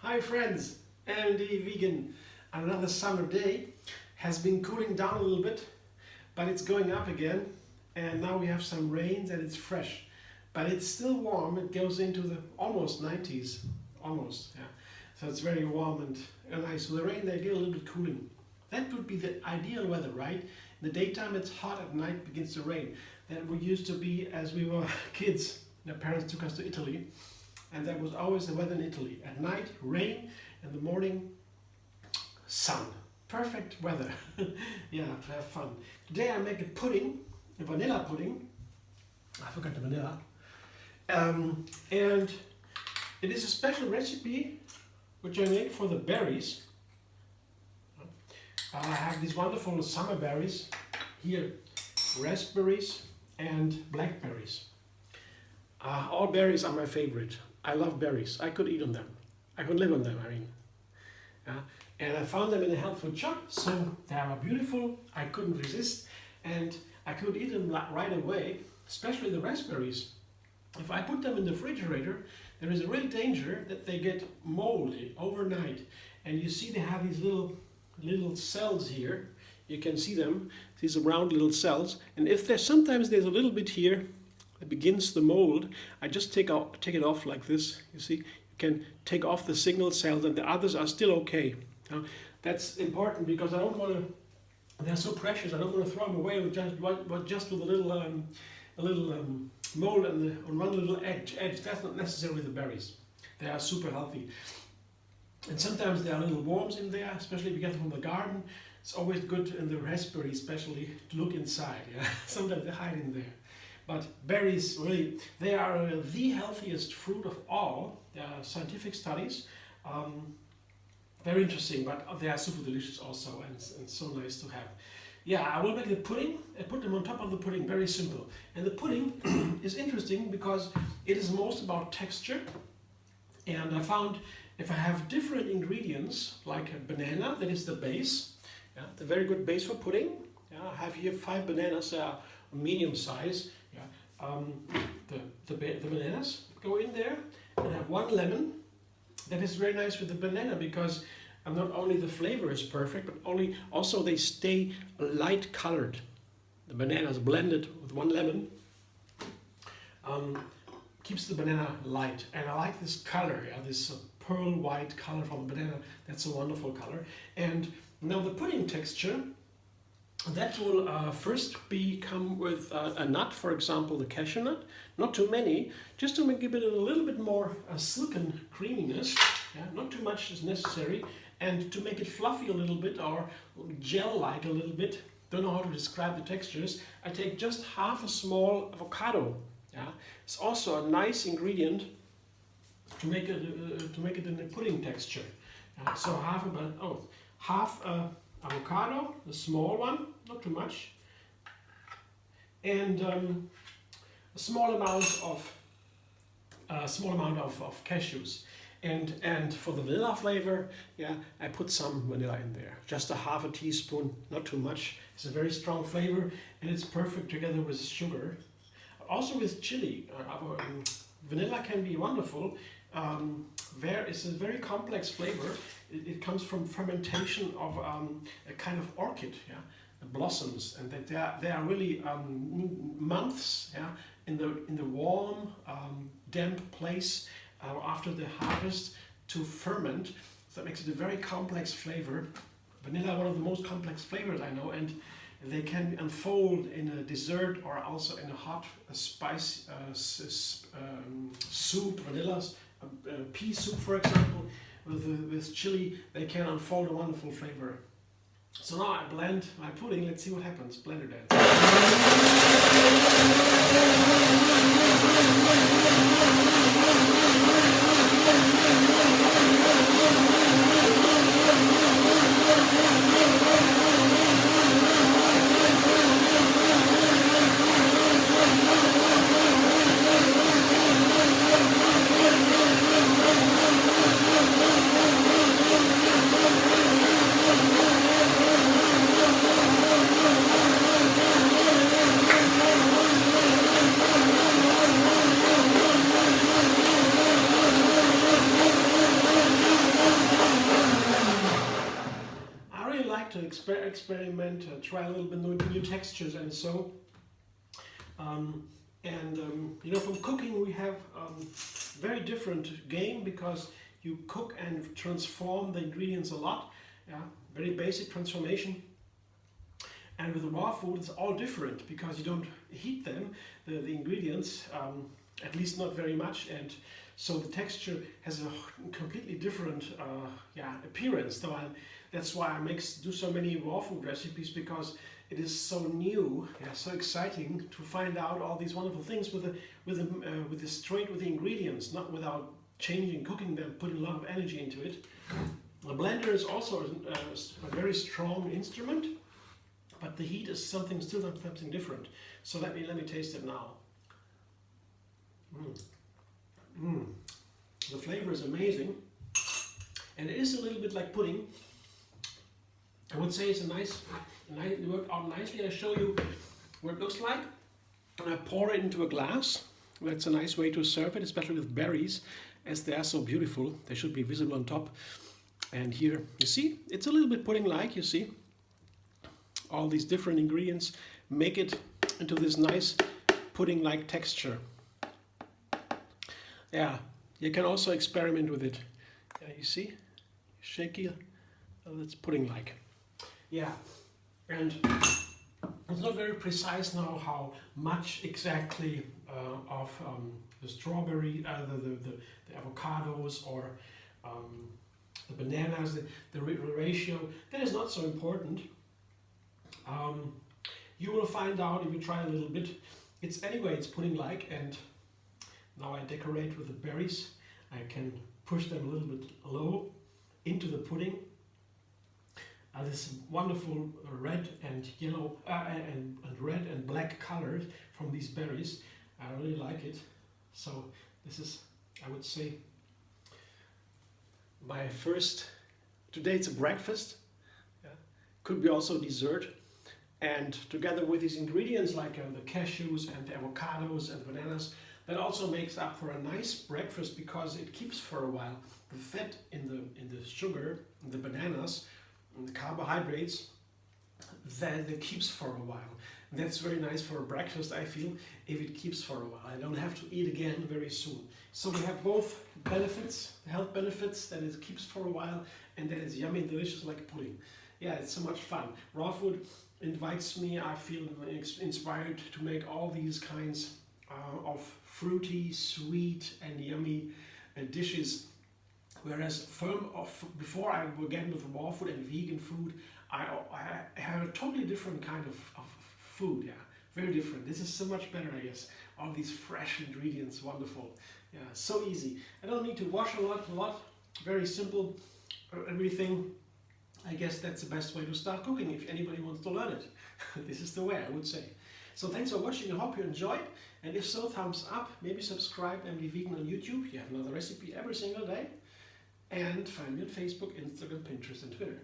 Hi friends, MD Vegan. Another summer day has been cooling down a little bit, but it's going up again. And now we have some rains and it's fresh, but it's still warm. It goes into the almost 90s, almost, yeah. So it's very warm and nice. With the rain, they get a little bit cooling. That would be the ideal weather, right? In the daytime, it's hot. At night, it begins to rain. That we used to be as we were kids. My parents took us to Italy. And that was always the weather in Italy. At night, rain. In the morning, sun. Perfect weather. Yeah, to have fun. Today I make a pudding, a vanilla pudding. I forgot the vanilla. And it is a special recipe which I make for the berries. I have these wonderful summer berries. Here, raspberries and blackberries. All berries are my favorite. I love berries. I could eat on them. I could live on them, I mean. And I found them in a health food shop, so they are beautiful. I couldn't resist, and I could eat them right away, especially the raspberries. If I put them in the refrigerator, there is a real danger that they get moldy overnight. And you see they have these little cells here. You can see them, these round little cells. And if sometimes there's a little bit here, it begins the mold. I just take it off like this. You see, you can take off the signal cells, and the others are still okay. That's important because I don't want to. They're so precious. I don't want to throw them away with just with a little mold on one little edge. That's not necessary with the berries. They are super healthy. And sometimes there are little worms in there, especially if you get them from the garden. It's always good in the raspberry, especially to look inside. Yeah, sometimes they hide in there. But berries, really, they are the healthiest fruit of all. There are scientific studies. Very interesting, but they are super delicious also, and so nice to have. Yeah, I will make the pudding and put them on top of the pudding, very simple. And the pudding is interesting because it is most about texture. And I found if I have different ingredients, like a banana, that is the base, yeah, the very good base for pudding. Yeah, I have here 5 bananas, they are medium size. Yeah, the bananas go in there, and I have 1 lemon. That is very nice with the banana because not only the flavor is perfect, but also they stay light colored. The banana is blended with 1 lemon. Keeps the banana light, and I like this color, yeah, this pearl white color from the banana. That's a wonderful color. And now the pudding texture, that will first come with a nut, for example, the cashew nut. Not too many, just to give it a little bit more silken creaminess. Yeah, not too much is necessary. And to make it fluffy a little bit or gel-like a little bit, don't know how to describe the textures, I take just half a small avocado. Yeah, it's also a nice ingredient to make it in a pudding texture. So half avocado, the small one, not too much, and a small amount of cashews, and for the vanilla flavor, yeah, I put some vanilla in there, just a half a teaspoon, not too much. It's a very strong flavor, and it's perfect together with sugar, also with chili. Vanilla can be wonderful. It's a very complex flavor. It comes from fermentation of a kind of orchid, yeah, the blossoms, and that they are really months, yeah, in the warm, damp place after the harvest to ferment. So that makes it a very complex flavor. Vanilla, one of the most complex flavors I know, and they can unfold in a dessert or also in a hot spice soup, vanillas. Pea soup, for example, with chili, they can unfold a wonderful flavor. So now I blend my pudding. Let's see what happens. Blender dance. to experiment, try a little bit new textures and so. You know, from cooking we have very different game, because you cook and transform the ingredients a lot. Yeah, very basic transformation. And with raw food it's all different, because you don't heat them, the ingredients, at least not very much, and so the texture has a completely different appearance. So that's why I do so many raw food recipes, because it is so new, so exciting to find out all these wonderful things with the ingredients, not without changing, cooking them, putting a lot of energy into it. The blender is also a very strong instrument, but the heat is something different. So let me taste it now. The flavor is amazing, and it is a little bit like pudding. I would say it's it worked out nicely. I show you what it looks like. And I pour it into a glass. That's a nice way to serve it, especially with berries, as they are so beautiful. They should be visible on top. And here, you see, it's a little bit pudding-like, you see. All these different ingredients make it into this nice pudding-like texture. Yeah, you can also experiment with it. Yeah, you see, shaky, it's pudding-like. Yeah, and it's not very precise now how much exactly of the strawberry, the avocados, or the bananas, the ratio. That is not so important. You will find out if you try a little bit. It's pudding-like, and now I decorate with the berries. I can push them a little bit low into the pudding. This wonderful red and yellow and red and black colors from these berries. I really like it. So this is, I would say, my first. Today it's a breakfast. Yeah. Could be also dessert. And together with these ingredients like the cashews and the avocados and bananas, that also makes up for a nice breakfast, because it keeps for a while. The fat in the sugar, in the bananas, and the carbohydrates, that keeps for a while. And that's very nice for a breakfast, I feel, if it keeps for a while. I don't have to eat again very soon. So we have both benefits, the health benefits, that it keeps for a while, and that it's yummy and delicious like pudding. Yeah, it's so much fun. Raw food invites me, I feel inspired to make all these kinds of fruity, sweet and yummy dishes. Whereas before I began with raw food and vegan food, I have a totally different kind of food, yeah, very different. This is so much better, I guess. All these fresh ingredients, wonderful. Yeah, so easy. I don't need to wash a lot, very simple, everything. I guess that's the best way to start cooking if anybody wants to learn it. This is the way, I would say. So thanks for watching. I hope you enjoyed. And if so, thumbs up. Maybe subscribe and be vegan on YouTube. You have another recipe every single day. And find me on Facebook, Instagram, Pinterest and Twitter.